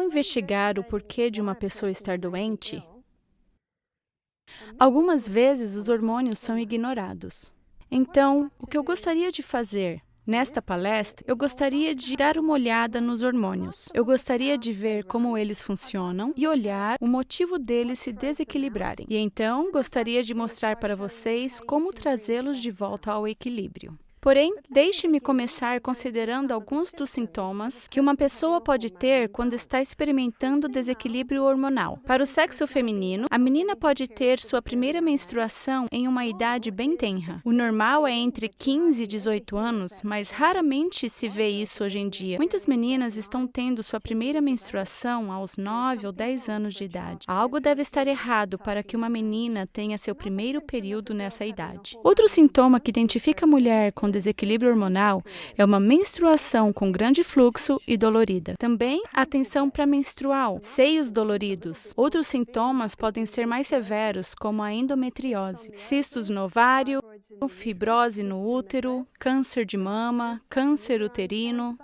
investigar o porquê de uma pessoa estar doente, algumas vezes os hormônios são ignorados. Então, o que eu gostaria de fazer nesta palestra, eu gostaria de dar uma olhada nos hormônios. Eu gostaria de ver como eles funcionam e olhar o motivo deles se desequilibrarem. E então, gostaria de mostrar para vocês como trazê-los de volta ao equilíbrio. Porém, deixe-me começar considerando alguns dos sintomas que uma pessoa pode ter quando está experimentando desequilíbrio hormonal. Para o sexo feminino, a menina pode ter sua primeira menstruação em uma idade bem tenra. O normal é entre 15 e 18 anos, mas raramente se vê isso hoje em dia. Muitas meninas estão tendo sua primeira menstruação aos 9 ou 10 anos de idade. Algo deve estar errado para que uma menina tenha seu primeiro período nessa idade. Outro sintoma que identifica a mulher com desequilíbrio hormonal é uma menstruação com grande fluxo e dolorida. Também atenção pré-menstrual, seios doloridos. Outros sintomas podem ser mais severos, como a endometriose, cistos no ovário, fibrose no útero, câncer de mama, câncer uterino.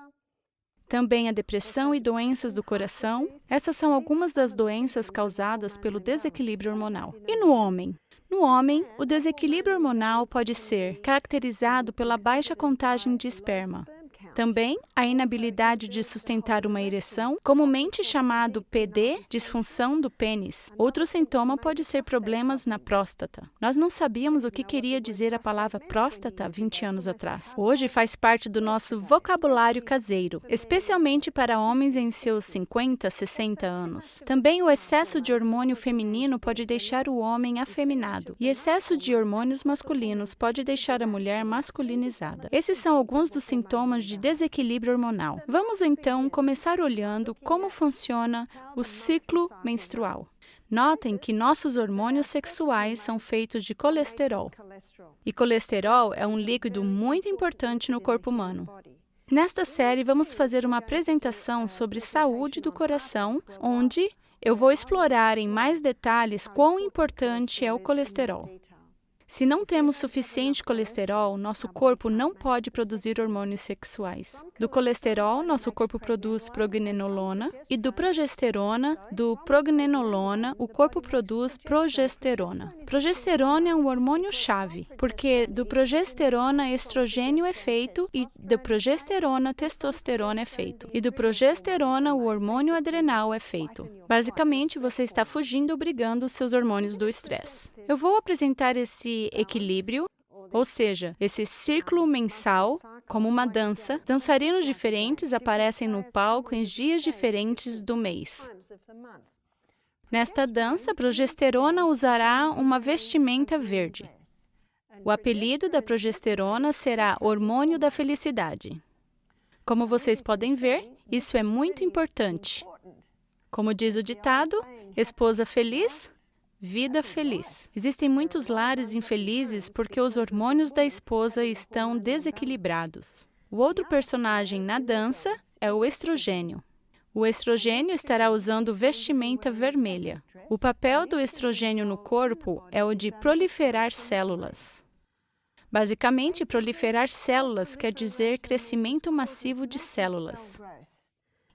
Também a depressão e doenças do coração. Essas são algumas das doenças causadas pelo desequilíbrio hormonal. E no homem? No homem, o desequilíbrio hormonal pode ser caracterizado pela baixa contagem de esperma. Também, a inabilidade de sustentar uma ereção, comumente chamado PD, disfunção do pênis. Outro sintoma pode ser problemas na próstata. Nós não sabíamos o que queria dizer a palavra próstata 20 anos atrás. Hoje faz parte do nosso vocabulário caseiro, especialmente para homens em seus 50, 60 anos. Também o excesso de hormônio feminino pode deixar o homem afeminado, e excesso de hormônios masculinos pode deixar a mulher masculinizada. Esses são alguns dos sintomas de desequilíbrio hormonal. Vamos então começar olhando como funciona o ciclo menstrual. Notem que nossos hormônios sexuais são feitos de colesterol. E colesterol é um líquido muito importante no corpo humano. Nesta série, vamos fazer uma apresentação sobre saúde do coração, onde eu vou explorar em mais detalhes quão importante é o colesterol. Se não temos suficiente colesterol, nosso corpo não pode produzir hormônios sexuais. Do colesterol, nosso corpo produz prognenolona e do prognenolona, o corpo produz progesterona. Progesterona é um hormônio-chave, porque do progesterona, estrogênio é feito e da progesterona, testosterona é feito. E do progesterona, o hormônio adrenal é feito. Basicamente, você está fugindo ou brigando os seus hormônios do estresse. Eu vou apresentar esse equilíbrio, ou seja, esse ciclo mensal, como uma dança. Dançarinos diferentes aparecem no palco em dias diferentes do mês. Nesta dança, a progesterona usará uma vestimenta verde. O apelido da progesterona será hormônio da felicidade. Como vocês podem ver, isso é muito importante. Como diz o ditado, esposa feliz, vida feliz. Existem muitos lares infelizes porque os hormônios da esposa estão desequilibrados. O outro personagem na dança é o estrogênio. O estrogênio estará usando vestimenta vermelha. O papel do estrogênio no corpo é o de proliferar células. Basicamente, proliferar células quer dizer crescimento massivo de células.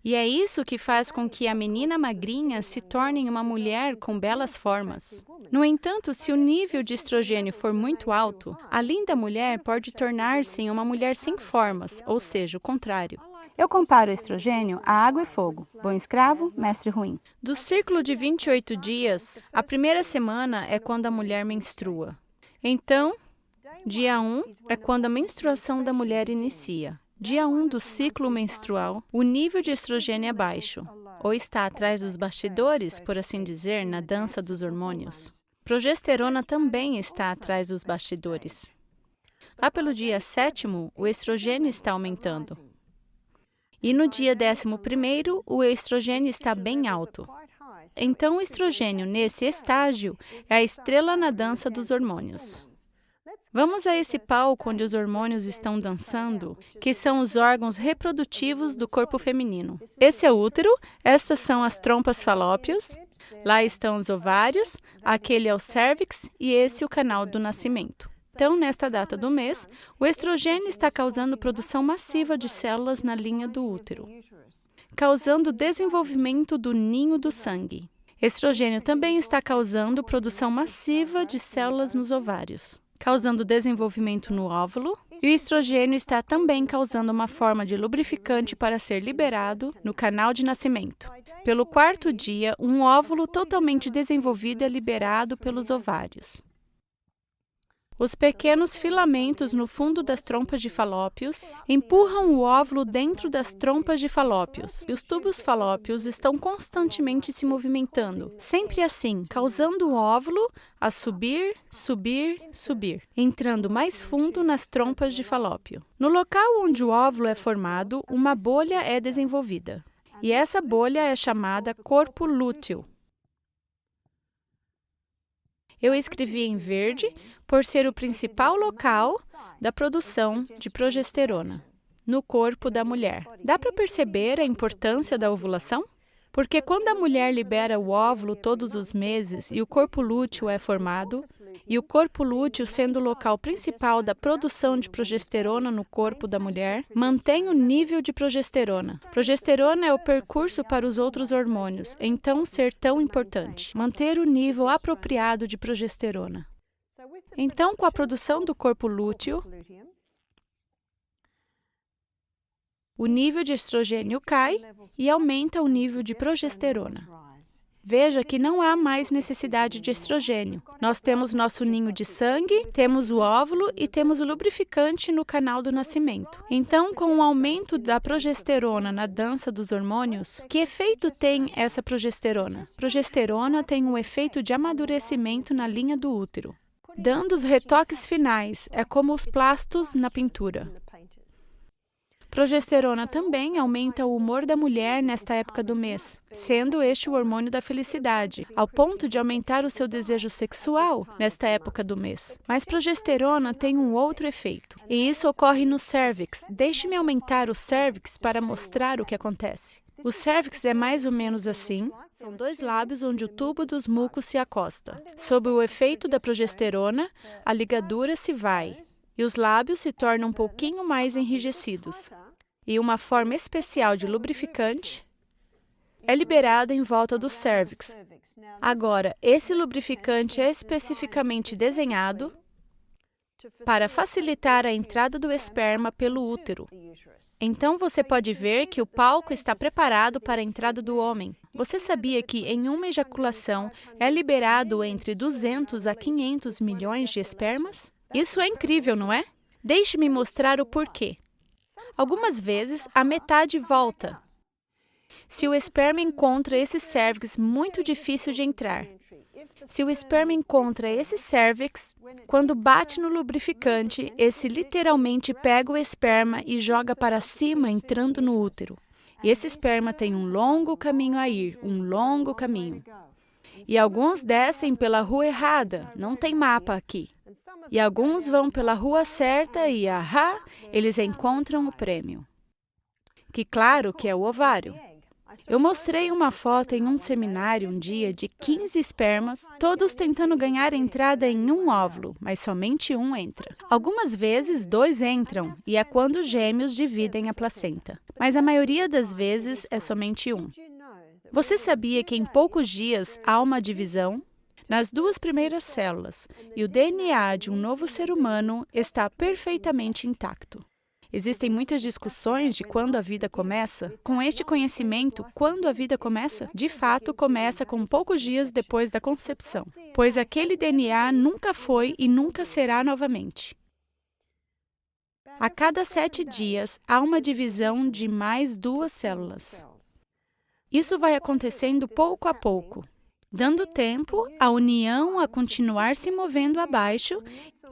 E é isso que faz com que a menina magrinha se torne uma mulher com belas formas. No entanto, se o nível de estrogênio for muito alto, a linda mulher pode tornar-se uma mulher sem formas, ou seja, o contrário. Eu comparo o estrogênio a água e fogo. Bom escravo, mestre ruim. Do ciclo de 28 dias, a primeira semana é quando a mulher menstrua. Então, dia 1 é quando a menstruação da mulher inicia. Dia 1 do ciclo menstrual, o nível de estrogênio é baixo, ou está atrás dos bastidores, por assim dizer, na dança dos hormônios. Progesterona também está atrás dos bastidores. Lá pelo dia 7º, o estrogênio está aumentando. E no dia 11º, o estrogênio está bem alto. Então, o estrogênio, nesse estágio, é a estrela na dança dos hormônios. Vamos a esse palco onde os hormônios estão dançando, que são os órgãos reprodutivos do corpo feminino. Esse é o útero, estas são as trompas falópios, lá estão os ovários, aquele é o cérvix e esse o canal do nascimento. Então, nesta data do mês, o estrogênio está causando produção massiva de células na linha do útero. causando o desenvolvimento do ninho do sangue. Estrogênio também está causando produção massiva de células nos ovários, causando desenvolvimento no óvulo, e o estrogênio está também causando uma forma de lubrificante para ser liberado no canal de nascimento. Pelo quarto dia, um óvulo totalmente desenvolvido é liberado pelos ovários. Os pequenos filamentos no fundo das trompas de falópios empurram o óvulo dentro das trompas de falópios, e os tubos falópios estão constantemente se movimentando, sempre assim, causando o óvulo a subir, subir, subir, entrando mais fundo nas trompas de falópio. No local onde o óvulo é formado, uma bolha é desenvolvida, e essa bolha é chamada corpo lúteo. Eu escrevi em verde por ser o principal local da produção de progesterona no corpo da mulher. Dá para perceber a importância da ovulação? Porque quando a mulher libera o óvulo todos os meses e o corpo lúteo é formado, e o corpo lúteo sendo o local principal da produção de progesterona no corpo da mulher, mantém o nível de progesterona. Progesterona é o percurso para os outros hormônios, então ser tão importante. Manter o nível apropriado de progesterona. Então, com a produção do corpo lúteo, o nível de estrogênio cai e aumenta o nível de progesterona. Veja que não há mais necessidade de estrogênio. Nós temos nosso ninho de sangue, temos o óvulo e temos o lubrificante no canal do nascimento. Então, com o aumento da progesterona na dança dos hormônios, que efeito tem essa progesterona? Progesterona tem um efeito de amadurecimento na linha do útero, dando os retoques finais, é como os plastos na pintura. Progesterona também aumenta o humor da mulher nesta época do mês, sendo este o hormônio da felicidade, ao ponto de aumentar o seu desejo sexual nesta época do mês. Mas progesterona tem um outro efeito, e isso ocorre no cérvix. Deixe-me aumentar o cérvix para mostrar o que acontece. O cérvix é mais ou menos assim. São dois lábios onde o tubo dos mucos se acosta. Sob o efeito da progesterona, a ligadura se vai, e os lábios se tornam um pouquinho mais enrijecidos. E uma forma especial de lubrificante é liberada em volta do cérvix. Agora, esse lubrificante é especificamente desenhado para facilitar a entrada do esperma pelo útero. Então, você pode ver que o palco está preparado para a entrada do homem. Você sabia que em uma ejaculação é liberado entre 200 a 500 milhões de espermas? Isso é incrível, não é? Deixe-me mostrar o porquê. Algumas vezes, a metade volta. Se o esperma encontra esse cérvix muito difícil de entrar, se o esperma encontra esse cérvix, quando bate no lubrificante, esse literalmente pega o esperma e joga para cima, entrando no útero. E esse esperma tem um longo caminho a ir, um longo caminho. E alguns descem pela rua errada, não tem mapa aqui. E alguns vão pela rua certa e, eles encontram o prêmio. Que claro que é o ovário. Eu mostrei uma foto em um seminário um dia de 15 espermas, todos tentando ganhar entrada em um óvulo, mas somente um entra. Algumas vezes, 2 entram, e é quando os gêmeos dividem a placenta. Mas a maioria das vezes é somente um. Você sabia que em poucos dias há uma divisão? Nas 2 primeiras células, e o DNA de um novo ser humano está perfeitamente intacto. Existem muitas discussões de quando a vida começa. Com este conhecimento, quando a vida começa? De fato, começa com poucos dias depois da concepção, pois aquele DNA nunca foi e nunca será novamente. A cada 7 dias, há uma divisão de mais 2 células. Isso vai acontecendo pouco a pouco, dando tempo à união a continuar se movendo abaixo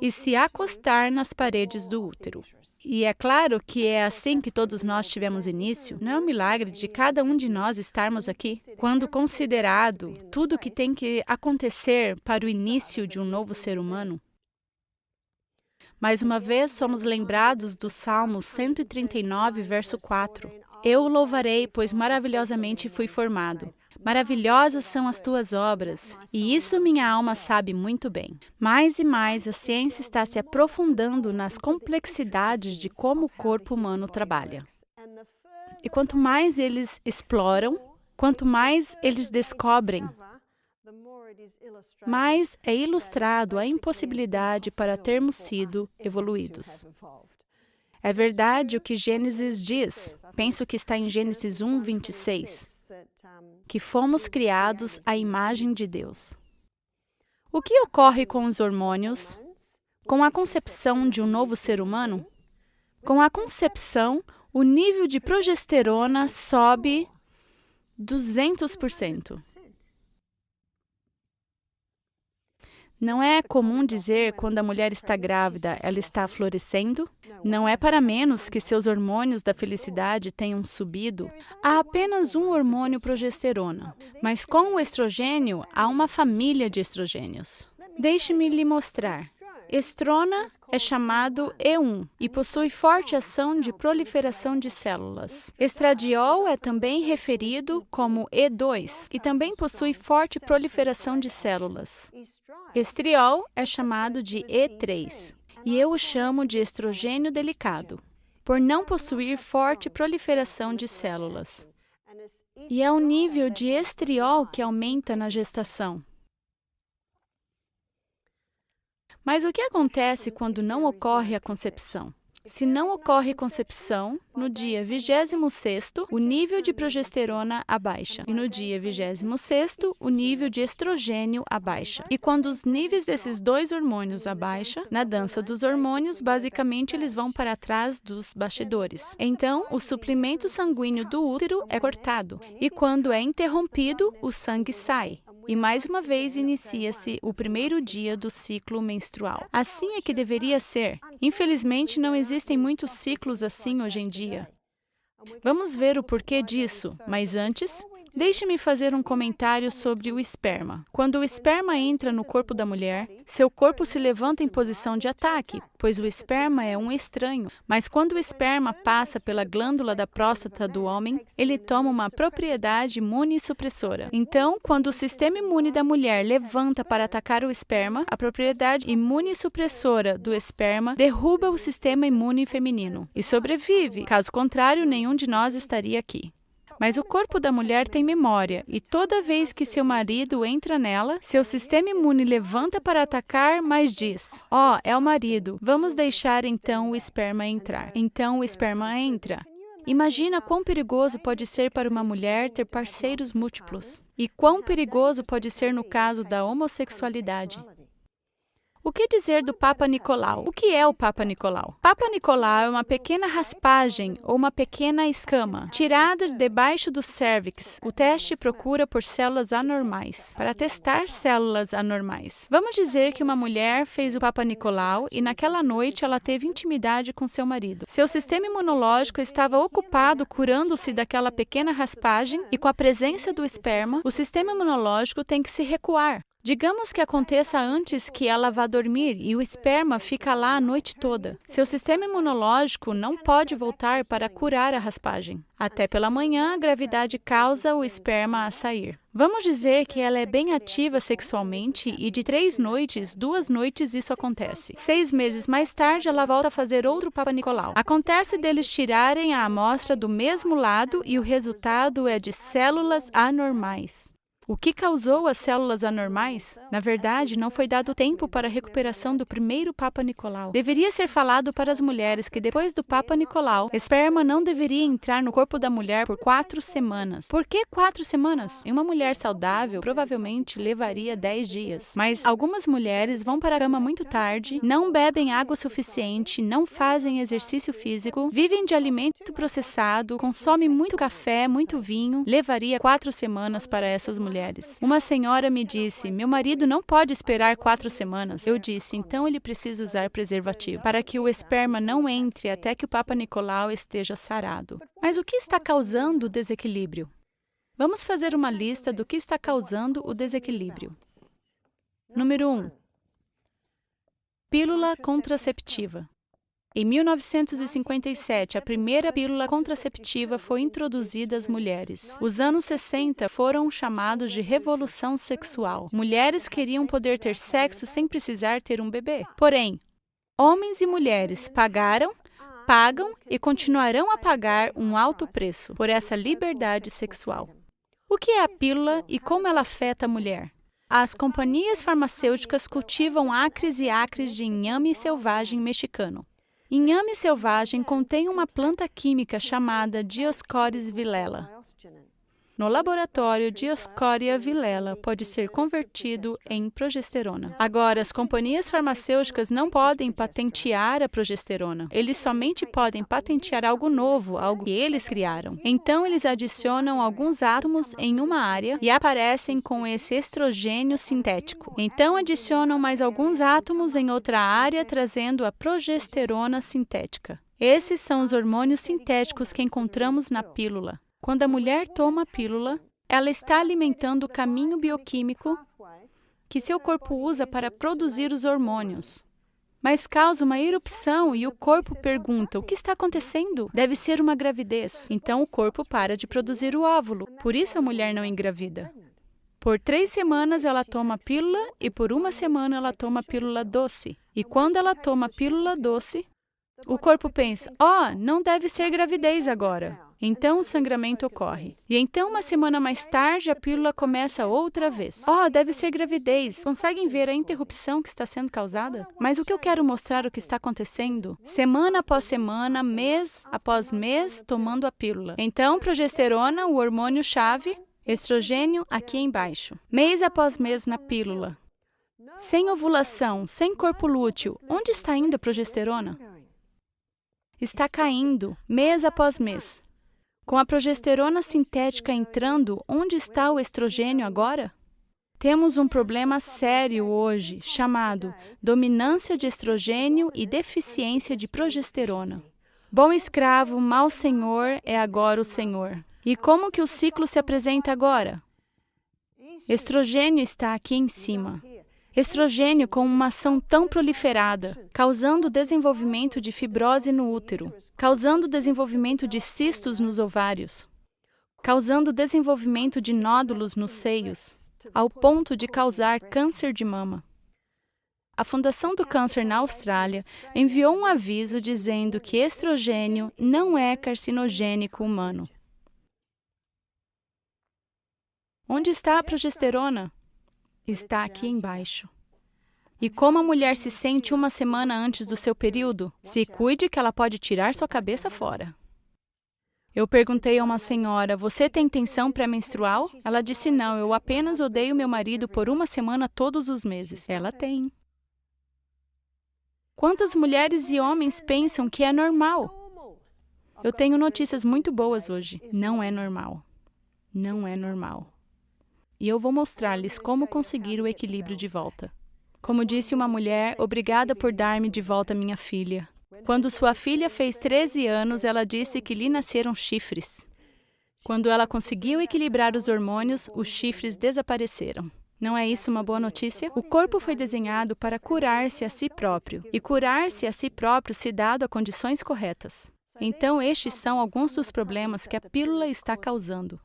e se acostar nas paredes do útero. E é claro que é assim que todos nós tivemos início. Não é um milagre de cada um de nós estarmos aqui? Quando considerado tudo o que tem que acontecer para o início de um novo ser humano. Mais uma vez, somos lembrados do Salmo 139, verso 4. Eu o louvarei, pois maravilhosamente fui formado. Maravilhosas são as tuas obras, e isso minha alma sabe muito bem. Mais e mais, a ciência está se aprofundando nas complexidades de como o corpo humano trabalha. E quanto mais eles exploram, quanto mais eles descobrem, mais é ilustrado a impossibilidade para termos sido evoluídos. É verdade o que Gênesis diz, penso que está em Gênesis 1, 26, que fomos criados à imagem de Deus. O que ocorre com os hormônios? Com a concepção de um novo ser humano? Com a concepção, o nível de progesterona sobe 200%. Não é comum dizer quando a mulher está grávida, ela está florescendo? Não é para menos que seus hormônios da felicidade tenham subido. Há apenas um hormônio progesterona, mas com o estrogênio, há uma família de estrogênios. Deixe-me lhe mostrar. Estrona é chamado E1 e possui forte ação de proliferação de células. Estradiol é também referido como E2, que também possui forte proliferação de células. Estriol é chamado de E3, e eu o chamo de estrogênio delicado, por não possuir forte proliferação de células. E é o nível de estriol que aumenta na gestação. Mas o que acontece quando não ocorre a concepção? Se não ocorre concepção, no dia 26º, o nível de progesterona abaixa. E no dia 26º, o nível de estrogênio abaixa. E quando os níveis desses dois hormônios abaixam, na dança dos hormônios, basicamente eles vão para trás dos bastidores. Então, o suprimento sanguíneo do útero é cortado. E quando é interrompido, o sangue sai. E mais uma vez inicia-se o primeiro dia do ciclo menstrual. Assim é que deveria ser. Infelizmente, não existem muitos ciclos assim hoje em dia. Vamos ver o porquê disso, mas antes, deixe-me fazer um comentário sobre o esperma. Quando o esperma entra no corpo da mulher, seu corpo se levanta em posição de ataque, pois o esperma é um estranho. Mas quando o esperma passa pela glândula da próstata do homem, ele toma uma propriedade imunossupressora. Então, quando o sistema imune da mulher levanta para atacar o esperma, a propriedade imunossupressora do esperma derruba o sistema imune feminino e sobrevive. Caso contrário, nenhum de nós estaria aqui. Mas o corpo da mulher tem memória, e toda vez que seu marido entra nela, seu sistema imune levanta para atacar, mas diz: "Ó, é o marido, vamos deixar então o esperma entrar." Então o esperma entra. Imagina quão perigoso pode ser para uma mulher ter parceiros múltiplos. E quão perigoso pode ser no caso da homossexualidade. O que dizer do Papa Nicolau? O que é o Papa Nicolau? Papa Nicolau é uma pequena raspagem ou uma pequena escama tirada debaixo do cérvix. O teste procura por células anormais, para testar células anormais. Vamos dizer que uma mulher fez o Papa Nicolau e naquela noite ela teve intimidade com seu marido. Seu sistema imunológico estava ocupado curando-se daquela pequena raspagem e com a presença do esperma, o sistema imunológico tem que se recuar. Digamos que aconteça antes que ela vá dormir e o esperma fica lá a noite toda. Seu sistema imunológico não pode voltar para curar a raspagem. Até pela manhã, a gravidade causa o esperma a sair. Vamos dizer que ela é bem ativa sexualmente e de 3 noites, 2 noites isso acontece. 6 meses mais tarde, ela volta a fazer outro Papa Nicolau. Acontece deles tirarem a amostra do mesmo lado e o resultado é de células anormais. O que causou as células anormais? Na verdade, não foi dado tempo para a recuperação do primeiro Papa Nicolau. Deveria ser falado para as mulheres que depois do Papa Nicolau, esperma não deveria entrar no corpo da mulher por 4 semanas. Por que 4 semanas? Em uma mulher saudável, provavelmente levaria 10 dias. Mas algumas mulheres vão para a cama muito tarde, não bebem água suficiente, não fazem exercício físico, vivem de alimento processado, consomem muito café, muito vinho. Levaria 4 semanas para essas mulheres. Uma senhora me disse: "Meu marido não pode esperar 4 semanas." Eu disse: "Então ele precisa usar preservativo, para que o esperma não entre até que o Papa Nicolau esteja sarado." Mas o que está causando o desequilíbrio? Vamos fazer uma lista do que está causando o desequilíbrio. Número 1. Pílula contraceptiva. Em 1957, a primeira pílula contraceptiva foi introduzida às mulheres. Os anos 60 foram chamados de revolução sexual. Mulheres queriam poder ter sexo sem precisar ter um bebê. Porém, homens e mulheres pagaram pagam e continuarão a pagar um alto preço por essa liberdade sexual. O que é a pílula e como ela afeta a mulher? As companhias farmacêuticas cultivam acres e acres de inhame selvagem mexicano. Inhame selvagem contém uma planta química chamada Dioscoris vilela. No laboratório, Dioscoria vilela pode ser convertido em progesterona. Agora, as companhias farmacêuticas não podem patentear a progesterona. Eles somente podem patentear algo novo, algo que eles criaram. Então, eles adicionam alguns átomos em uma área e aparecem com esse estrogênio sintético. Então, adicionam mais alguns átomos em outra área, trazendo a progesterona sintética. Esses são os hormônios sintéticos que encontramos na pílula. Quando a mulher toma a pílula, ela está alimentando o caminho bioquímico que seu corpo usa para produzir os hormônios. Mas causa uma erupção e o corpo pergunta: o que está acontecendo? Deve ser uma gravidez. Então o corpo para de produzir o óvulo. Por isso a mulher não engravida. Por 3 semanas ela toma a pílula e por 1 semana ela toma a pílula doce. E quando ela toma a pílula doce, o corpo pensa: não deve ser gravidez agora. Então o sangramento ocorre. E então, 1 semana mais tarde, a pílula começa outra vez. Deve ser gravidez. Conseguem ver a interrupção que está sendo causada? Mas o que eu quero mostrar o que está acontecendo? Semana após semana, mês após mês, tomando a pílula. Então, progesterona, o hormônio-chave, estrogênio aqui embaixo. Mês após mês na pílula. Sem ovulação, sem corpo lúteo, onde está indo a progesterona? Está caindo, mês após mês. Com a progesterona sintética entrando, onde está o estrogênio agora? Temos um problema sério hoje, chamado dominância de estrogênio e deficiência de progesterona. Bom escravo, mau senhor é agora o senhor. E como que o ciclo se apresenta agora? Estrogênio está aqui em cima. Estrogênio com uma ação tão proliferada, causando desenvolvimento de fibrose no útero, causando desenvolvimento de cistos nos ovários, causando desenvolvimento de nódulos nos seios, ao ponto de causar câncer de mama. A Fundação do Câncer na Austrália enviou um aviso dizendo que estrogênio não é carcinogênico humano. Onde está a progesterona? Está aqui embaixo. E como a mulher se sente 1 semana antes do seu período? Se cuide que ela pode tirar sua cabeça fora. Eu perguntei a uma senhora: você tem tensão pré-menstrual? Ela disse: não, eu apenas odeio meu marido por 1 semana todos os meses. Ela tem. Quantas mulheres e homens pensam que é normal? Eu tenho notícias muito boas hoje. Não é normal. Não é normal. E eu vou mostrar-lhes como conseguir o equilíbrio de volta. Como disse uma mulher: obrigada por dar-me de volta minha filha. Quando sua filha fez 13 anos, ela disse que lhe nasceram chifres. Quando ela conseguiu equilibrar os hormônios, os chifres desapareceram. Não é isso uma boa notícia? O corpo foi desenhado para curar-se a si próprio, e curar-se a si próprio se dado a condições corretas. Então, estes são alguns dos problemas que a pílula está causando.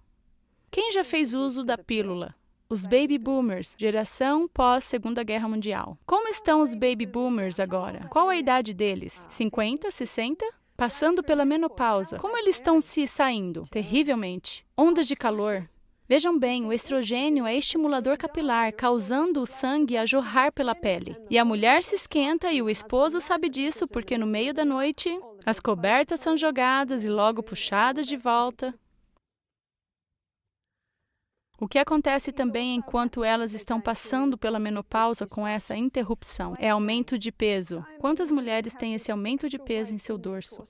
Quem já fez uso da pílula? Os baby boomers, geração pós-Segunda Guerra Mundial. Como estão os baby boomers agora? Qual a idade deles? 50, 60? Passando pela menopausa. Como eles estão se saindo? Terrivelmente. Ondas de calor. Vejam bem, o estrogênio é estimulador capilar, causando o sangue a jorrar pela pele. E a mulher se esquenta e o esposo sabe disso porque no meio da noite as cobertas são jogadas e logo puxadas de volta. O que acontece também enquanto elas estão passando pela menopausa com essa interrupção é aumento de peso. Quantas mulheres têm esse aumento de peso em seu dorso?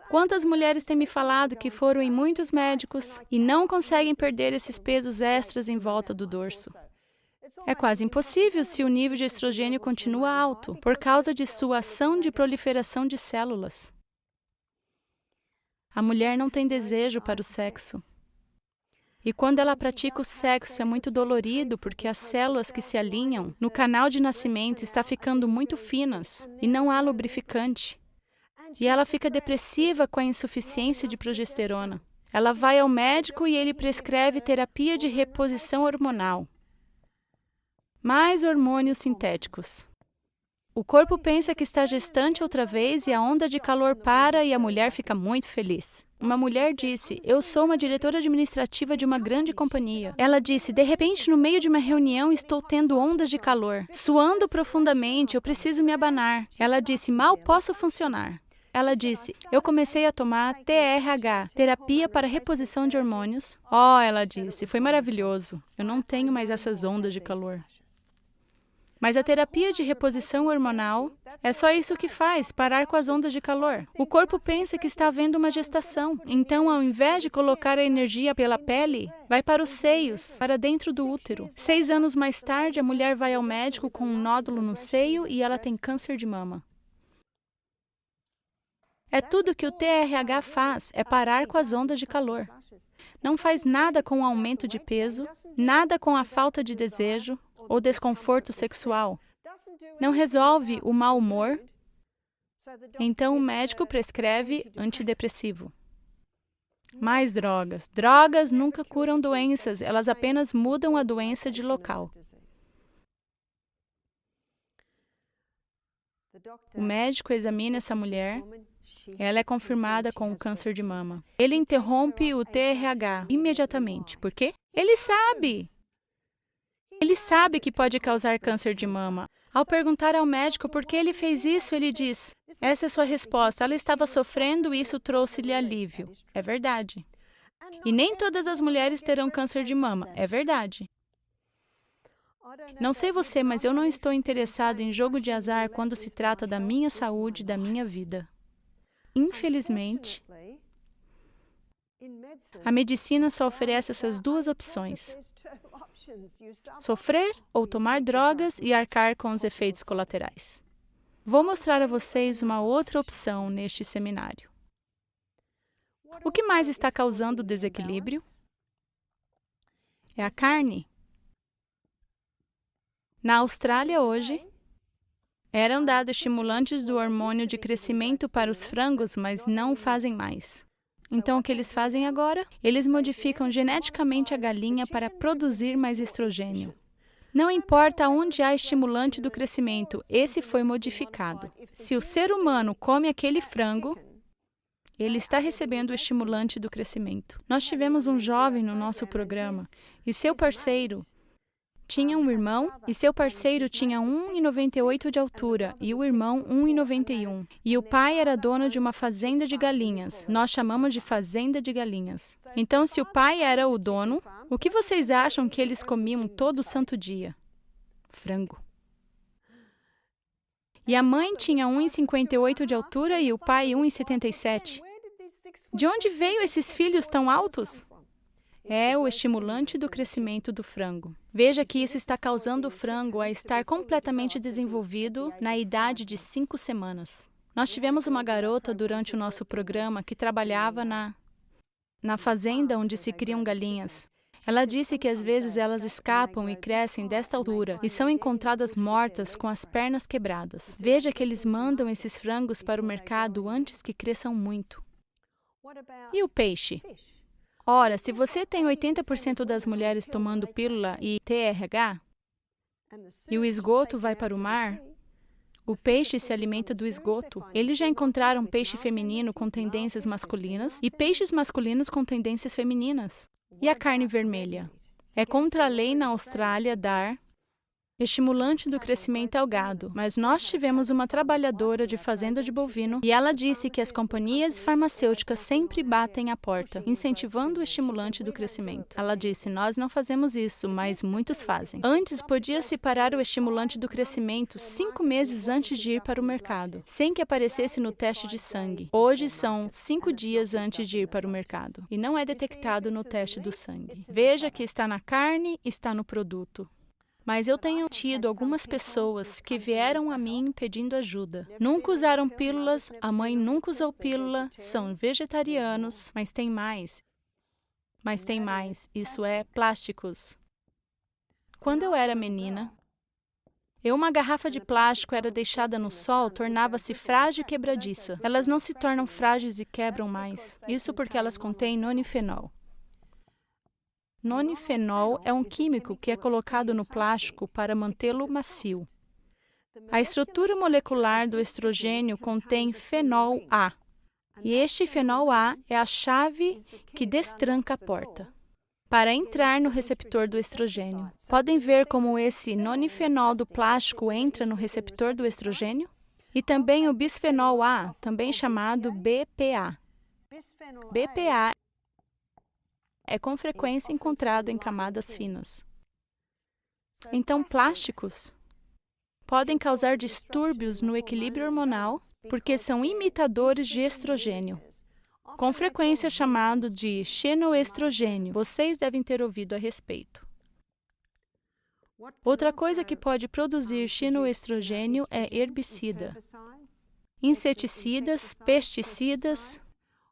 Quantas mulheres têm me falado que foram em muitos médicos e não conseguem perder esses pesos extras em volta do dorso? É quase impossível se o nível de estrogênio continua alto, por causa de sua ação de proliferação de células. A mulher não tem desejo para o sexo. E quando ela pratica o sexo é muito dolorido porque as células que se alinham no canal de nascimento estão ficando muito finas e não há lubrificante. E ela fica depressiva com a insuficiência de progesterona. Ela vai ao médico e ele prescreve terapia de reposição hormonal. Mais hormônios sintéticos. O corpo pensa que está gestante outra vez e a onda de calor para e a mulher fica muito feliz. Uma mulher disse, eu sou uma diretora administrativa de uma grande companhia. Ela disse, de repente, no meio de uma reunião, estou tendo ondas de calor. Suando profundamente, eu preciso me abanar. Ela disse, mal posso funcionar. Ela disse, eu comecei a tomar TRH, terapia para reposição de hormônios. Oh, ela disse, foi maravilhoso. Eu não tenho mais essas ondas de calor. Mas a terapia de reposição hormonal é só isso que faz, parar com as ondas de calor. O corpo pensa que está havendo uma gestação. Então, ao invés de colocar a energia pela pele, vai para os seios, para dentro do útero. 6 anos mais tarde, a mulher vai ao médico com um nódulo no seio e ela tem câncer de mama. É tudo que o TRH faz, é parar com as ondas de calor. Não faz nada com o aumento de peso, nada com a falta de desejo, ou desconforto sexual. Não resolve o mau humor. Então, o médico prescreve antidepressivo. Mais drogas. Drogas nunca curam doenças, elas apenas mudam a doença de local. O médico examina essa mulher. Ela é confirmada com o câncer de mama. Ele interrompe o TRH imediatamente. Por quê? Ele sabe! Ele sabe que pode causar câncer de mama. Ao perguntar ao médico por que ele fez isso, ele diz, essa é sua resposta, ela estava sofrendo e isso trouxe-lhe alívio. É verdade. E nem todas as mulheres terão câncer de mama. É verdade. Não sei você, mas eu não estou interessada em jogo de azar quando se trata da minha saúde e da minha vida. Infelizmente, a medicina só oferece essas duas opções. Sofrer ou tomar drogas e arcar com os efeitos colaterais. Vou mostrar a vocês uma outra opção neste seminário. O que mais está causando desequilíbrio? É a carne. Na Austrália hoje, eram dados estimulantes do hormônio de crescimento para os frangos, mas não o fazem mais. Então, o que eles fazem agora? Eles modificam geneticamente a galinha para produzir mais estrogênio. Não importa onde há estimulante do crescimento, esse foi modificado. Se o ser humano come aquele frango, ele está recebendo o estimulante do crescimento. Nós tivemos um jovem no nosso programa e seu parceiro tinha um irmão e seu parceiro tinha 1,98 de altura e o irmão 1,91. E o pai era dono de uma fazenda de galinhas. Nós chamamos de fazenda de galinhas. Então, se o pai era o dono, o que vocês acham que eles comiam todo santo dia? Frango. E a mãe tinha 1,58 de altura e o pai 1,77. De onde veio esses filhos tão altos? É o estimulante do crescimento do frango. Veja que isso está causando o frango a estar completamente desenvolvido na idade de 5 semanas. Nós tivemos uma garota durante o nosso programa que trabalhava na fazenda onde se criam galinhas. Ela disse que às vezes elas escapam e crescem desta altura e são encontradas mortas com as pernas quebradas. Veja que eles mandam esses frangos para o mercado antes que cresçam muito. E o peixe? Ora, se você tem 80% das mulheres tomando pílula e TRH, e o esgoto vai para o mar, o peixe se alimenta do esgoto. Eles já encontraram peixe feminino com tendências masculinas e peixes masculinos com tendências femininas. E a carne vermelha? É contra a lei na Austrália dar estimulante do crescimento ao gado, mas nós tivemos uma trabalhadora de fazenda de bovino e ela disse que as companhias farmacêuticas sempre batem à porta, incentivando o estimulante do crescimento. Ela disse, nós não fazemos isso, mas muitos fazem. Antes, podia-se parar o estimulante do crescimento 5 meses antes de ir para o mercado, sem que aparecesse no teste de sangue. Hoje são 5 dias antes de ir para o mercado e não é detectado no teste do sangue. Veja que está na carne, está no produto. Mas eu tenho tido algumas pessoas que vieram a mim pedindo ajuda. Nunca usaram pílulas, a mãe nunca usou pílula, são vegetarianos, mas tem mais. Isso é plásticos. Quando eu era menina, uma garrafa de plástico era deixada no sol, tornava-se frágil e quebradiça. Elas não se tornam frágeis e quebram mais. Isso porque elas contêm nonifenol. Nonifenol é um químico que é colocado no plástico para mantê-lo macio. A estrutura molecular do estrogênio contém fenol A. E este fenol A é a chave que destranca a porta para entrar no receptor do estrogênio. Podem ver como esse nonifenol do plástico entra no receptor do estrogênio? E também o bisfenol A, também chamado BPA. BPA é com frequência encontrado em camadas finas. Então, plásticos podem causar distúrbios no equilíbrio hormonal porque são imitadores de estrogênio, com frequência chamado de xenoestrogênio. Vocês devem ter ouvido a respeito. Outra coisa que pode produzir xenoestrogênio é herbicida, inseticidas, pesticidas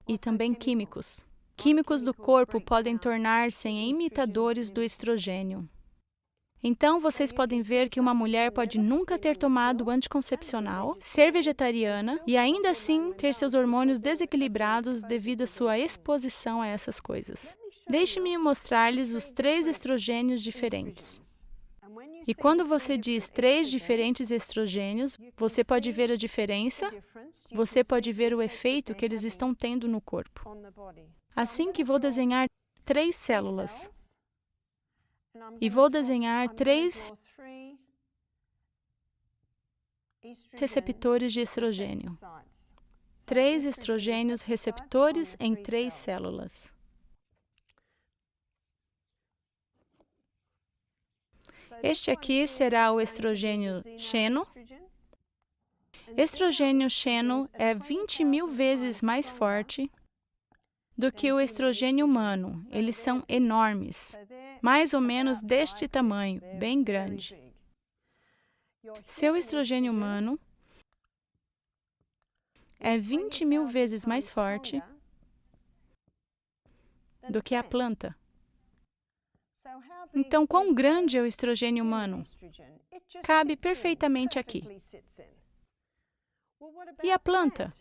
e também químicos. Químicos do corpo podem tornar-se em imitadores do estrogênio. Então, vocês podem ver que uma mulher pode nunca ter tomado anticoncepcional, ser vegetariana e ainda assim ter seus hormônios desequilibrados devido à sua exposição a essas coisas. Deixe-me mostrar-lhes os 3 estrogênios diferentes. E quando você diz 3 diferentes estrogênios, você pode ver a diferença, você pode ver o efeito que eles estão tendo no corpo. Assim que vou desenhar 3 células. E vou desenhar 3 receptores de estrogênio. 3 estrogênios receptores em 3 células. Este aqui será o estrogênio xeno. Estrogênio xeno é 20.000 vezes mais forte do que o estrogênio humano. Eles são enormes, mais ou menos deste tamanho, bem grande. Seu estrogênio humano é 20.000 vezes mais forte do que a planta. Então, quão grande é o estrogênio humano? Cabe perfeitamente aqui. E a planta?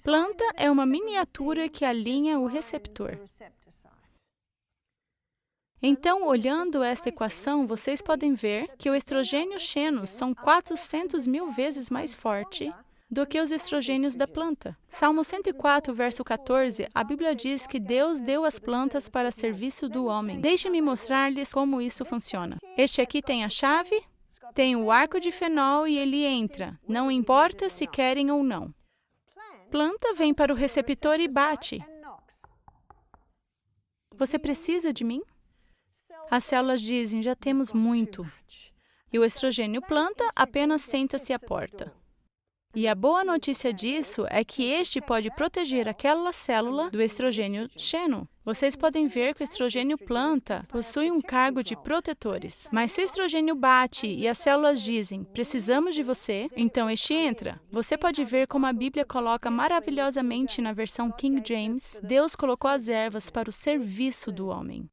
Planta é uma miniatura que alinha o receptor. Então, olhando essa equação, vocês podem ver que o estrogênio xeno são 400.000 vezes mais forte do que os estrogênios da planta. Salmo 104, verso 14, a Bíblia diz que Deus deu as plantas para serviço do homem. Deixe-me mostrar-lhes como isso funciona. Este aqui tem a chave, tem o arco de fenol e ele entra, não importa se querem ou não. Planta vem para o receptor e bate. Você precisa de mim? As células dizem, já temos muito. E o estrogênio planta apenas senta-se à porta. E a boa notícia disso é que este pode proteger aquela célula do estrogênio xeno. Vocês podem ver que o estrogênio planta possui um cargo de protetores. Mas se o estrogênio bate e as células dizem, precisamos de você, então este entra. Você pode ver como a Bíblia coloca maravilhosamente na versão King James, Deus colocou as ervas para o serviço do homem.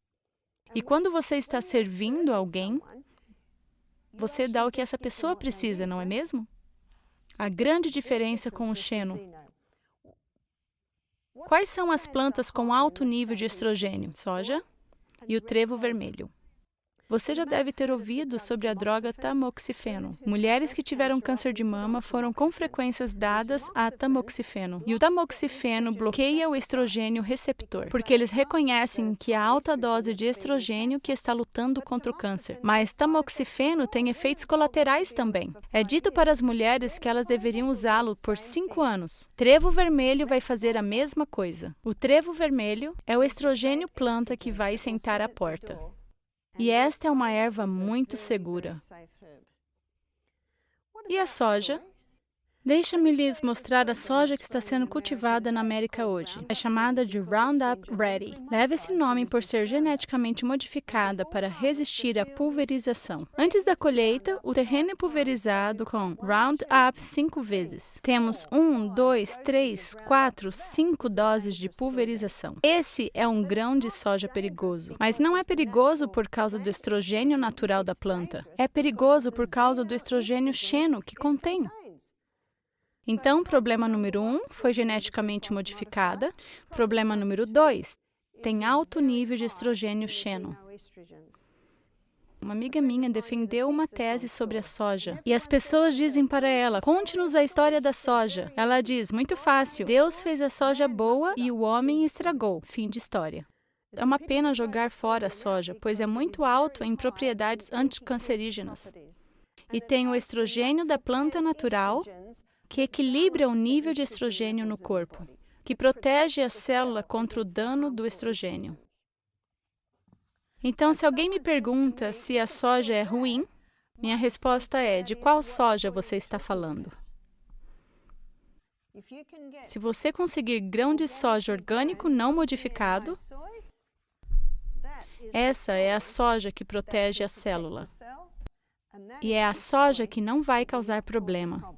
E quando você está servindo alguém, você dá o que essa pessoa precisa, não é mesmo? A grande diferença com o xeno. Quais são as plantas com alto nível de estrogênio? Soja e o trevo vermelho. Você já deve ter ouvido sobre a droga tamoxifeno. Mulheres que tiveram câncer de mama foram com frequências dadas a tamoxifeno. E o tamoxifeno bloqueia o estrogênio receptor, porque eles reconhecem que há alta dose de estrogênio que está lutando contra o câncer. Mas tamoxifeno tem efeitos colaterais também. É dito para as mulheres que elas deveriam usá-lo por 5 anos. Trevo vermelho vai fazer a mesma coisa. O trevo vermelho é o estrogênio planta que vai sentar à porta. E esta é uma erva muito segura. E a soja? Deixa-me lhes mostrar a soja que está sendo cultivada na América hoje. É chamada de Roundup Ready. Leva esse nome por ser geneticamente modificada para resistir à pulverização. Antes da colheita, o terreno é pulverizado com Roundup 5 vezes. Temos 1, 2, 3, 4, 5 doses de pulverização. Esse é um grão de soja perigoso, mas não é perigoso por causa do estrogênio natural da planta. É perigoso por causa do estrogênio xeno que contém. Então, problema número 1 foi geneticamente modificada. Problema número 2, tem alto nível de estrogênio xeno. Uma amiga minha defendeu uma tese sobre a soja. E as pessoas dizem para ela, conte-nos a história da soja. Ela diz, muito fácil, Deus fez a soja boa e o homem estragou. Fim de história. É uma pena jogar fora a soja, pois é muito alto em propriedades anticancerígenas. E tem o estrogênio da planta natural, que equilibra o nível de estrogênio no corpo, que protege a célula contra o dano do estrogênio. Então, se alguém me pergunta se a soja é ruim, minha resposta é, de qual soja você está falando? Se você conseguir grão de soja orgânico não modificado, essa é a soja que protege a célula. E é a soja que não vai causar problema.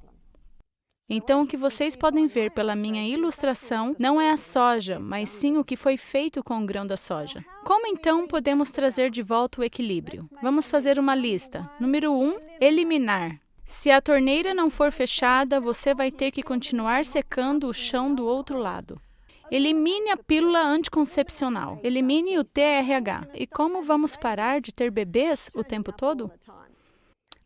Então, o que vocês podem ver pela minha ilustração não é a soja, mas sim o que foi feito com o grão da soja. Como então podemos trazer de volta o equilíbrio? Vamos fazer uma lista. Número 1, eliminar. Se a torneira não for fechada, você vai ter que continuar secando o chão do outro lado. Elimine a pílula anticoncepcional. Elimine o TRH. E como vamos parar de ter bebês o tempo todo?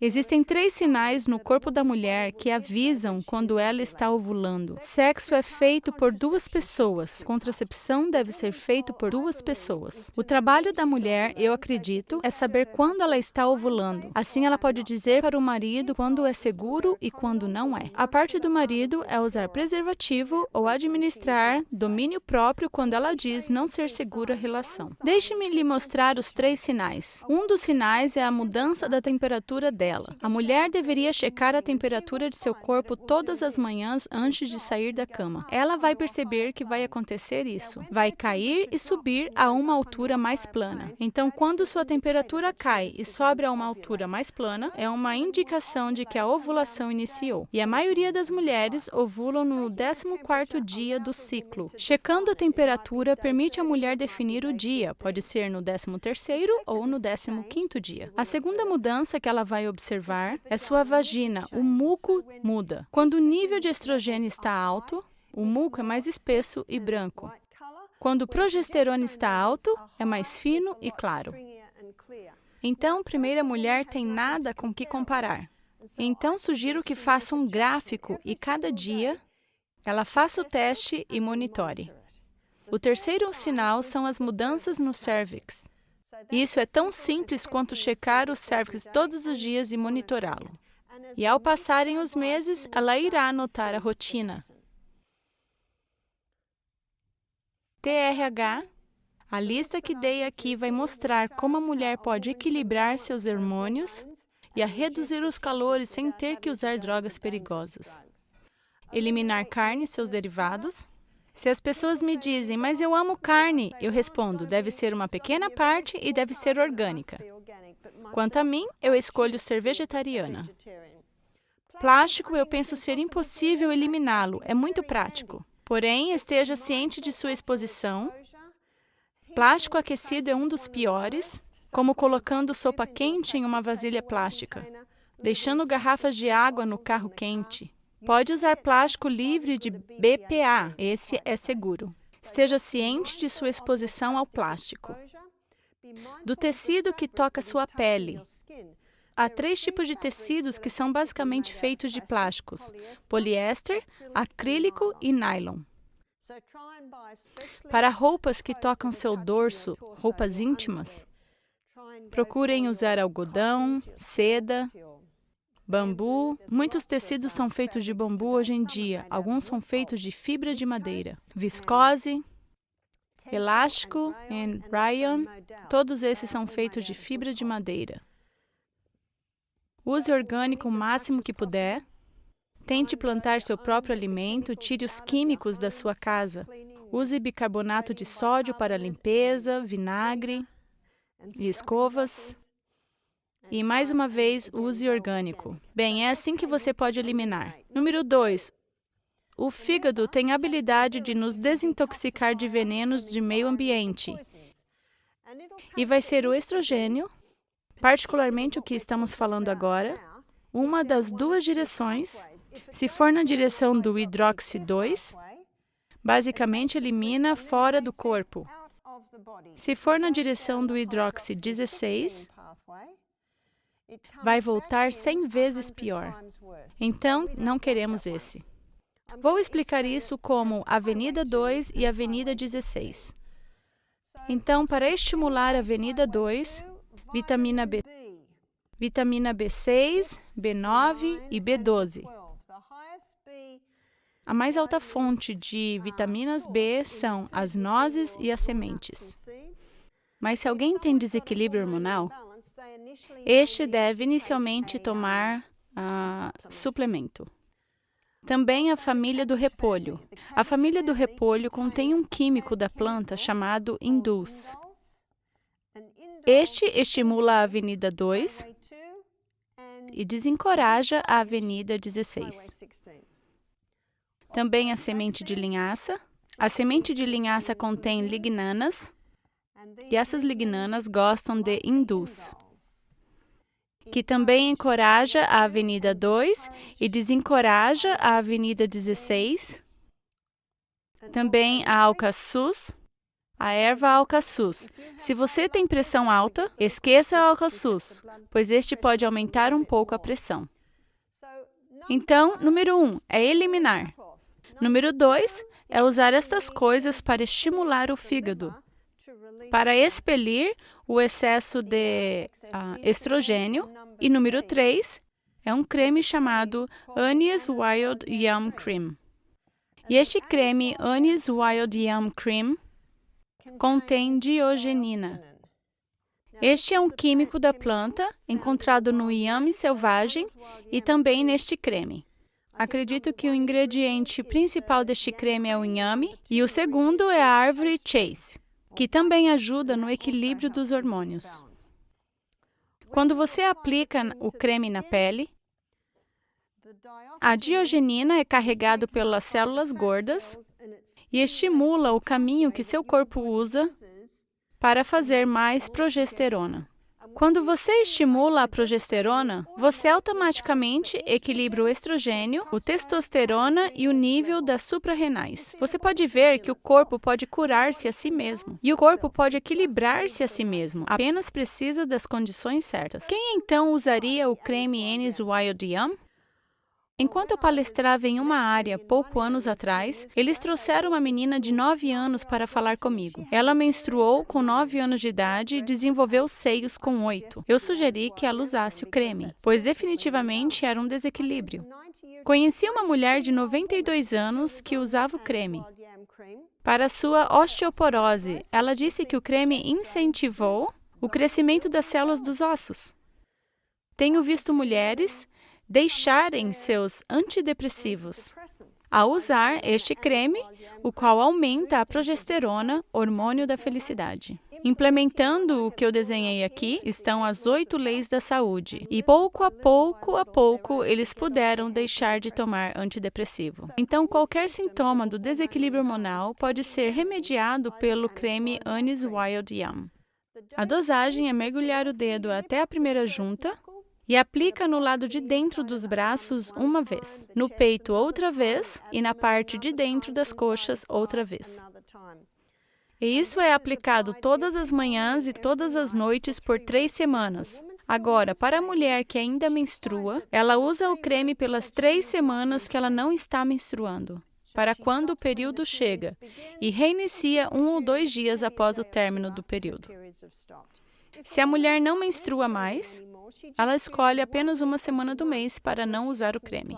Existem 3 sinais no corpo da mulher que avisam quando ela está ovulando. Sexo é feito por 2 pessoas. Contracepção deve ser feito por 2 pessoas. O trabalho da mulher, eu acredito, é saber quando ela está ovulando. Assim, ela pode dizer para o marido quando é seguro e quando não é. A parte do marido é usar preservativo ou administrar domínio próprio quando ela diz não ser segura a relação. Deixe-me lhe mostrar os 3 sinais. Um dos sinais é a mudança da temperatura dela. A mulher deveria checar a temperatura de seu corpo todas as manhãs antes de sair da cama. Ela vai perceber que vai acontecer isso. Vai cair e subir a uma altura mais plana. Então, quando sua temperatura cai e sobe a uma altura mais plana, é uma indicação de que a ovulação iniciou. E a maioria das mulheres ovulam no 14º dia do ciclo. Checando a temperatura permite à mulher definir o dia. Pode ser no 13º ou no 15º dia. A segunda mudança que ela vai observar é sua vagina. O muco muda. Quando o nível de estrogênio está alto, o muco é mais espesso e branco. Quando o progesterona está alto, é mais fino e claro. Então, primeira mulher tem nada com que comparar. Então, sugiro que faça um gráfico e cada dia ela faça o teste e monitore. O terceiro sinal são as mudanças no cérvix. Isso é tão simples quanto checar o cérvix todos os dias e monitorá-lo. E ao passarem os meses, ela irá anotar a rotina. TRH, a lista que dei aqui vai mostrar como a mulher pode equilibrar seus hormônios e a reduzir os calores sem ter que usar drogas perigosas. Eliminar carne e seus derivados. Se as pessoas me dizem, mas eu amo carne, eu respondo, deve ser uma pequena parte e deve ser orgânica. Quanto a mim, eu escolho ser vegetariana. Plástico, eu penso ser impossível eliminá-lo, é muito prático. Porém, esteja ciente de sua exposição. Plástico aquecido é um dos piores, como colocando sopa quente em uma vasilha plástica, deixando garrafas de água no carro quente. Pode usar plástico livre de BPA, esse é seguro. Esteja ciente de sua exposição ao plástico. Do tecido que toca sua pele. Há 3 tipos de tecidos que são basicamente feitos de plásticos: poliéster, acrílico e nylon. Para roupas que tocam seu dorso, roupas íntimas, procurem usar algodão, seda, bambu. Muitos tecidos são feitos de bambu hoje em dia. Alguns são feitos de fibra de madeira. Viscose, elástico e rayon. Todos esses são feitos de fibra de madeira. Use orgânico o máximo que puder. Tente plantar seu próprio alimento. Tire os químicos da sua casa. Use bicarbonato de sódio para limpeza, vinagre e escovas. E, mais uma vez, use orgânico. Bem, é assim que você pode eliminar. Número 2. O fígado tem a habilidade de nos desintoxicar de venenos de meio ambiente. E vai ser o estrogênio, particularmente o que estamos falando agora, uma das 2 direções. Se for na direção do hidroxi 2, basicamente elimina fora do corpo. Se for na direção do hidroxi 16, vai voltar 100 vezes pior. Então, não queremos esse. Vou explicar isso como Avenida 2 e Avenida 16. Então, para estimular a Avenida 2, vitamina B, vitamina B6, B9 e B12. A mais alta fonte de vitaminas B são as nozes e as sementes. Mas se alguém tem desequilíbrio hormonal, este deve inicialmente tomar suplemento. Também a família do repolho. A família do repolho contém um químico da planta chamado indus. Este estimula a Avenida 2 e desencoraja a Avenida 16. Também a semente de linhaça. A semente de linhaça contém lignanas, e essas lignanas gostam de indus, que também encoraja a Avenida 2 e desencoraja a Avenida 16. Também a alcaçuz, a erva alcaçuz. Se você tem pressão alta, esqueça a alcaçuz, pois este pode aumentar um pouco a pressão. Então, número 1 é eliminar. Número 2 é usar estas coisas para estimular o fígado, para expelir o excesso de estrogênio. E número 3 é um creme chamado Annie's Wild Yum Cream. E este creme Annie's Wild Yum Cream contém diogenina. Este é um químico da planta encontrado no inhame selvagem e também neste creme. Acredito que o ingrediente principal deste creme é o inhame e o segundo é a árvore chase, que também ajuda no equilíbrio dos hormônios. Quando você aplica o creme na pele, a diogenina é carregada pelas células gordas e estimula o caminho que seu corpo usa para fazer mais progesterona. Quando você estimula a progesterona, você automaticamente equilibra o estrogênio, o testosterona e o nível das suprarrenais. Você pode ver que o corpo pode curar-se a si mesmo. E o corpo pode equilibrar-se a si mesmo. Apenas precisa das condições certas. Quem então usaria o creme Annie's Wild Yum? Enquanto eu palestrava em uma área pouco anos atrás, eles trouxeram uma menina de 9 anos para falar comigo. Ela menstruou com 9 anos de idade e desenvolveu seios com 8. Eu sugeri que ela usasse o creme, pois definitivamente era um desequilíbrio. Conheci uma mulher de 92 anos que usava o creme. Para sua osteoporose, ela disse que o creme incentivou o crescimento das células dos ossos. Tenho visto mulheres deixarem seus antidepressivos ao usar este creme, o qual aumenta a progesterona, hormônio da felicidade. Implementando o que eu desenhei aqui, estão as 8 leis da saúde. E pouco a pouco, eles puderam deixar de tomar antidepressivo. Então, qualquer sintoma do desequilíbrio hormonal pode ser remediado pelo creme Annie's Wild Yum. A dosagem é mergulhar o dedo até a primeira junta e aplica no lado de dentro dos braços uma vez, no peito outra vez e na parte de dentro das coxas outra vez. E isso é aplicado todas as manhãs e todas as noites por 3 semanas. Agora, para a mulher que ainda menstrua, ela usa o creme pelas 3 semanas que ela não está menstruando, para quando o período chega, e reinicia 1 ou 2 dias após o término do período. Se a mulher não menstrua mais, ela escolhe apenas uma semana do mês para não usar o creme.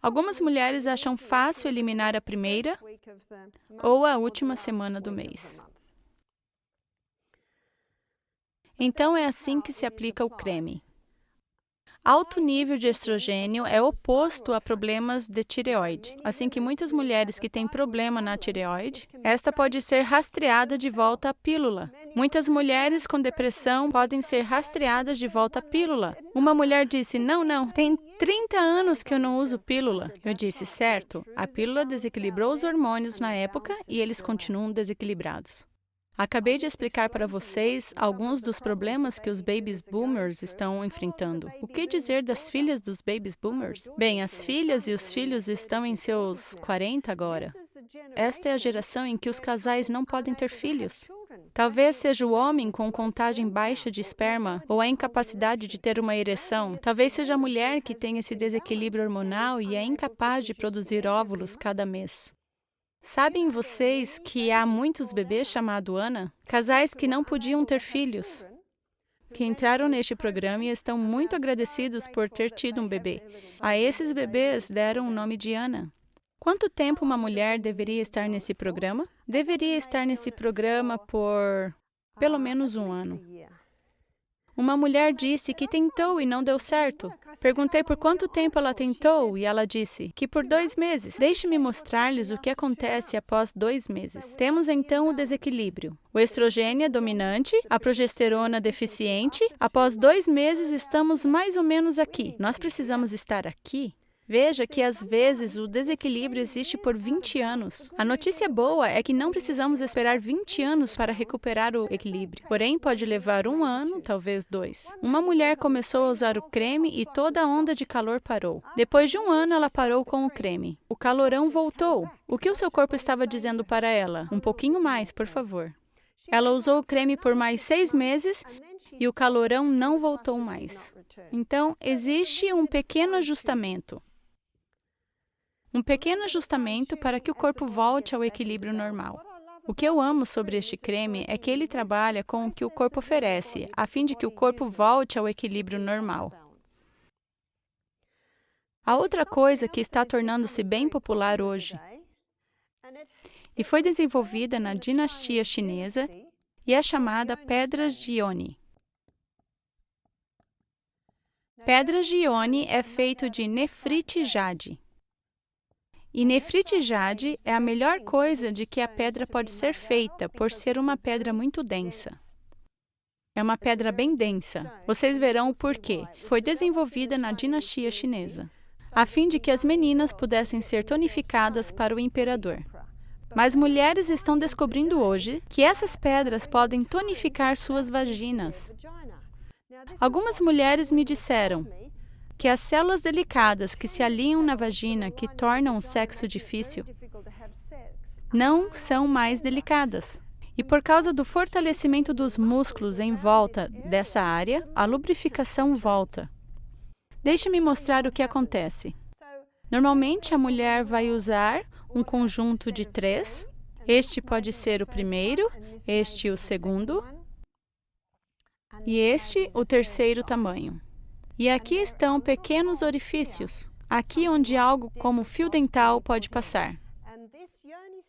Algumas mulheres acham fácil eliminar a primeira ou a última semana do mês. Então, é assim que se aplica o creme. Alto nível de estrogênio é oposto a problemas de tireoide. Assim que muitas mulheres que têm problema na tireoide, esta pode ser rastreada de volta à pílula. Muitas mulheres com depressão podem ser rastreadas de volta à pílula. Uma mulher disse, não, tem 30 anos que eu não uso pílula. Eu disse, certo, a pílula desequilibrou os hormônios na época e eles continuam desequilibrados. Acabei de explicar para vocês alguns dos problemas que os baby boomers estão enfrentando. O que dizer das filhas dos baby boomers? Bem, as filhas e os filhos estão em seus 40 agora. Esta é a geração em que os casais não podem ter filhos. Talvez seja o homem com contagem baixa de esperma ou a incapacidade de ter uma ereção. Talvez seja a mulher que tem esse desequilíbrio hormonal e é incapaz de produzir óvulos cada mês. Sabem vocês que há muitos bebês chamados Ana? Casais que não podiam ter filhos, que entraram neste programa e estão muito agradecidos por ter tido um bebê. A esses bebês deram o nome de Ana. Quanto tempo uma mulher deveria estar nesse programa? Deveria estar nesse programa por pelo menos um ano. Uma mulher disse que tentou e não deu certo. Perguntei por quanto tempo ela tentou e ela disse que por 2 meses. Deixe-me mostrar-lhes o que acontece após 2 meses. Temos então o desequilíbrio. O estrogênio é dominante, a progesterona deficiente. Após 2 meses estamos mais ou menos aqui. Nós precisamos estar aqui. Veja que, às vezes, o desequilíbrio existe por 20 anos. A notícia boa é que não precisamos esperar 20 anos para recuperar o equilíbrio. Porém, pode levar 1 ano, talvez 2. Uma mulher começou a usar o creme e toda a onda de calor parou. Depois de 1 ano, ela parou com o creme. O calorão voltou. O que o seu corpo estava dizendo para ela? Um pouquinho mais, por favor. Ela usou o creme por mais 6 meses e o calorão não voltou mais. Então, existe um pequeno ajustamento. Um pequeno ajustamento para que o corpo volte ao equilíbrio normal. O que eu amo sobre este creme é que ele trabalha com o que o corpo oferece, a fim de que o corpo volte ao equilíbrio normal. A outra coisa que está tornando-se bem popular hoje, e foi desenvolvida na dinastia chinesa, e é chamada Pedras de Ione. Pedras de Ione é feito de nefrite jade. E nefrite jade é a melhor coisa de que a pedra pode ser feita, por ser uma pedra muito densa. É uma pedra bem densa. Vocês verão o porquê. Foi desenvolvida na dinastia chinesa, a fim de que as meninas pudessem ser tonificadas para o imperador. Mas mulheres estão descobrindo hoje que essas pedras podem tonificar suas vaginas. Algumas mulheres me disseram que as células delicadas que se alinham na vagina, que tornam o sexo difícil, não são mais delicadas. E por causa do fortalecimento dos músculos em volta dessa área, a lubrificação volta. Deixe-me mostrar o que acontece. Normalmente, a mulher vai usar um conjunto de 3. Este pode ser o primeiro, este o segundo, e este o terceiro tamanho. E aqui estão pequenos orifícios, aqui onde algo como fio dental pode passar.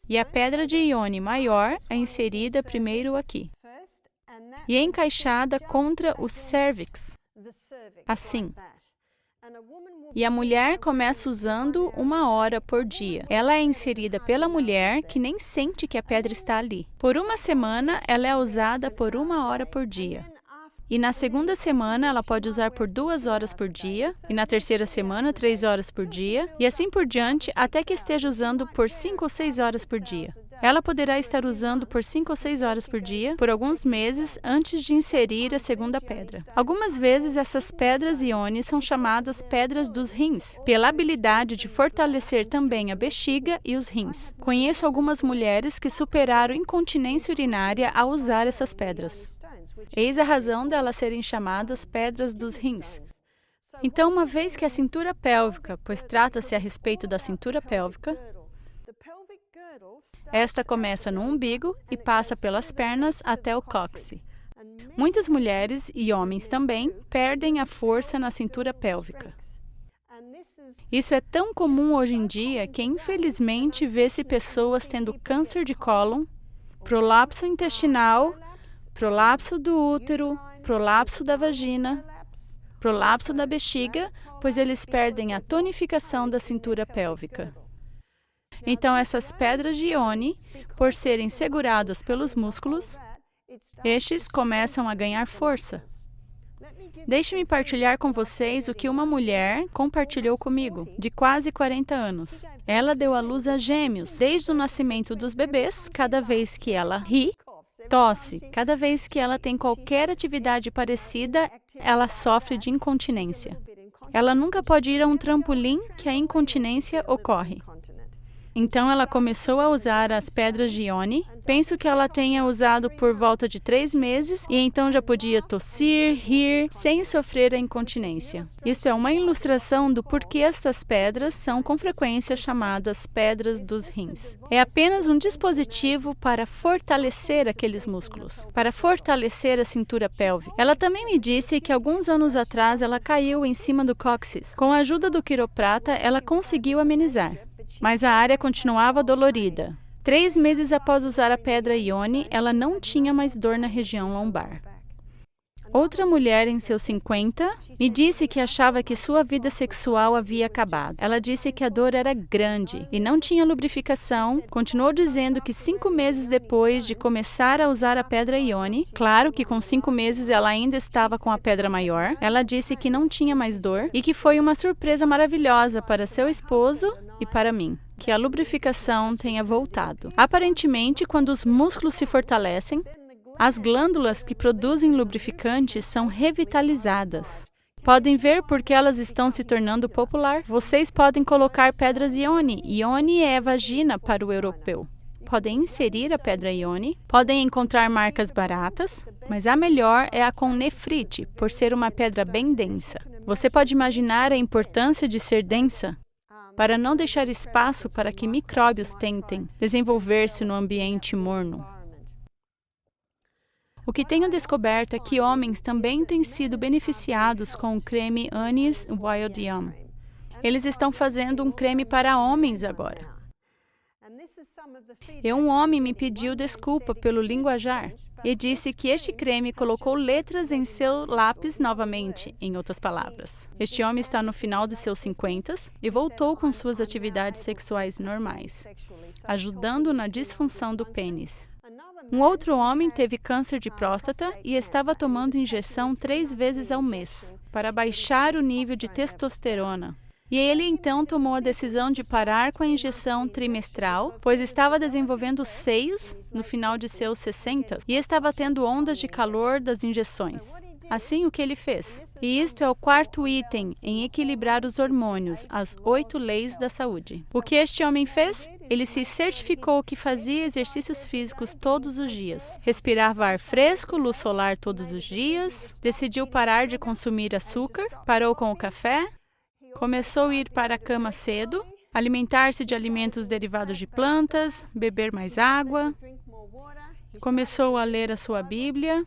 E a pedra de Ione maior é inserida primeiro aqui. E é encaixada contra o cérvix, assim. E a mulher começa usando 1 hora por dia. Ela é inserida pela mulher que nem sente que a pedra está ali. Por 1 semana, ela é usada por 1 hora por dia. E na segunda semana, ela pode usar por 2 horas por dia. E na terceira semana, 3 horas por dia. E assim por diante, até que esteja usando por 5 ou 6 horas por dia. Ela poderá estar usando por 5 ou 6 horas por dia, por alguns meses, antes de inserir a segunda pedra. Algumas vezes, essas pedras Ione são chamadas pedras dos rins, pela habilidade de fortalecer também a bexiga e os rins. Conheço algumas mulheres que superaram incontinência urinária ao usar essas pedras. Eis a razão delas serem chamadas pedras dos rins. Então, uma vez que a cintura pélvica, pois trata-se a respeito da cintura pélvica, esta começa no umbigo e passa pelas pernas até o cóccix. Muitas mulheres, e homens também, perdem a força na cintura pélvica. Isso é tão comum hoje em dia que, infelizmente, vê-se pessoas tendo câncer de cólon, prolapso intestinal, prolapso do útero, prolapso da vagina, prolapso da bexiga, pois eles perdem a tonificação da cintura pélvica. Então, essas pedras de Ione, por serem seguradas pelos músculos, estes começam a ganhar força. Deixe-me partilhar com vocês o que uma mulher compartilhou comigo, de quase 40 anos. Ela deu à luz a gêmeos. Desde o nascimento dos bebês, cada vez que ela ri, tosse. Cada vez que ela tem qualquer atividade parecida, ela sofre de incontinência. Ela nunca pode ir a um trampolim que a incontinência ocorre. Então ela começou a usar as pedras de Ione. Penso que ela tenha usado por volta de 3 meses e então já podia tossir, rir, sem sofrer a incontinência. Isso é uma ilustração do porquê essas pedras são com frequência chamadas pedras dos rins. É apenas um dispositivo para fortalecer aqueles músculos, para fortalecer a cintura pélvica. Ela também me disse que alguns anos atrás ela caiu em cima do cóccix. Com a ajuda do quiroprata, ela conseguiu amenizar, mas a área continuava dolorida. 3 meses após usar a pedra Ione, ela não tinha mais dor na região lombar. Outra mulher em seus 50 me disse que achava que sua vida sexual havia acabado. Ela disse que a dor era grande e não tinha lubrificação. Continuou dizendo que 5 meses depois de começar a usar a pedra Ione, claro que com 5 meses ela ainda estava com a pedra maior, ela disse que não tinha mais dor e que foi uma surpresa maravilhosa para seu esposo e para mim, que a lubrificação tenha voltado. Aparentemente, quando os músculos se fortalecem, as glândulas que produzem lubrificantes são revitalizadas. Podem ver por que elas estão se tornando popular? Vocês podem colocar pedras Ione. Ione é vagina para o europeu. Podem inserir a pedra Ione, podem encontrar marcas baratas, mas a melhor é a com nefrite, por ser uma pedra bem densa. Você pode imaginar a importância de ser densa? Para não deixar espaço para que micróbios tentem desenvolver-se no ambiente morno. O que tenho descoberto é que homens também têm sido beneficiados com o creme Annie's Wild Yum. Eles estão fazendo um creme para homens agora. E um homem me pediu desculpa pelo linguajar e disse que este creme colocou letras em seu lápis novamente, em outras palavras. Este homem está no final de seus 50 e voltou com suas atividades sexuais normais, ajudando na disfunção do pênis. Um outro homem teve câncer de próstata e estava tomando injeção 3 vezes ao mês para baixar o nível de testosterona. E ele então tomou a decisão de parar com a injeção trimestral, pois estava desenvolvendo seios no final de seus 60 e estava tendo ondas de calor das injeções. Assim, o que ele fez? E isto é o 4º item em equilibrar os hormônios, as 8 leis da saúde. O que este homem fez? Ele se certificou que fazia exercícios físicos todos os dias, respirava ar fresco, luz solar todos os dias, decidiu parar de consumir açúcar, parou com o café, começou a ir para a cama cedo, alimentar-se de alimentos derivados de plantas, beber mais água, começou a ler a sua Bíblia.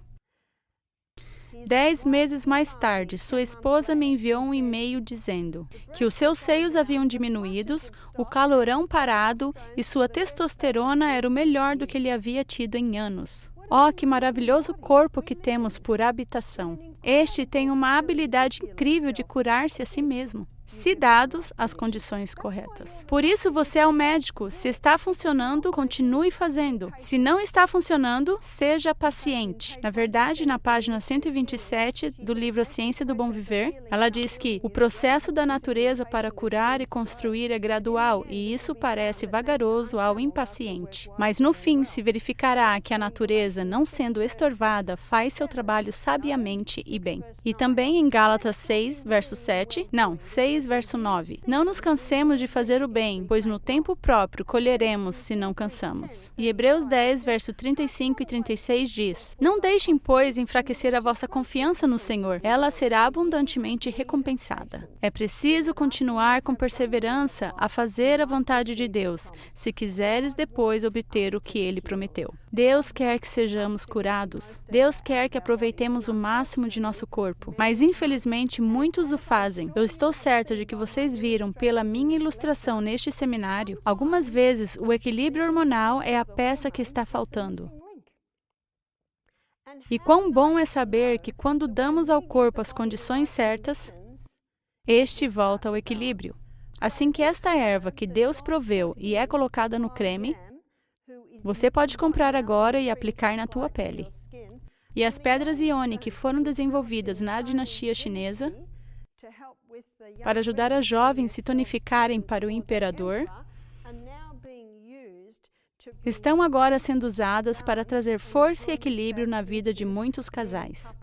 10 meses mais tarde, sua esposa me enviou um e-mail dizendo que os seus seios haviam diminuídos, o calorão parado e sua testosterona era o melhor do que ele havia tido em anos. Oh, que maravilhoso corpo que temos por habitação! Este tem uma habilidade incrível de curar-se a si mesmo, se dados as condições corretas. Por isso, você é o médico. Se está funcionando, continue fazendo. Se não está funcionando, seja paciente. Na verdade, na página 127 do livro A Ciência do Bom Viver, ela diz que o processo da natureza para curar e construir é gradual, e isso parece vagaroso ao impaciente. Mas no fim, se verificará que a natureza, não sendo estorvada, faz seu trabalho sabiamente e bem. E também em Gálatas 6, verso 6, verso 9. Não nos cansemos de fazer o bem, pois no tempo próprio colheremos se não cansamos. E Hebreus 10, verso 35 e 36 diz: Não deixem, pois, enfraquecer a vossa confiança no Senhor. Ela será abundantemente recompensada. É preciso continuar com perseverança a fazer a vontade de Deus, se quiseres depois obter o que Ele prometeu. Deus quer que sejamos curados. Deus quer que aproveitemos o máximo de nosso corpo. Mas, infelizmente, muitos o fazem. Eu estou certa de que vocês viram pela minha ilustração neste seminário, algumas vezes o equilíbrio hormonal é a peça que está faltando. E quão bom é saber que quando damos ao corpo as condições certas, este volta ao equilíbrio. Assim que esta erva que Deus proveu e é colocada no creme, você pode comprar agora e aplicar na tua pele. E as pedras Ione que foram desenvolvidas na dinastia chinesa para ajudar as jovens se tonificarem para o imperador, estão agora sendo usadas para trazer força e equilíbrio na vida de muitos casais.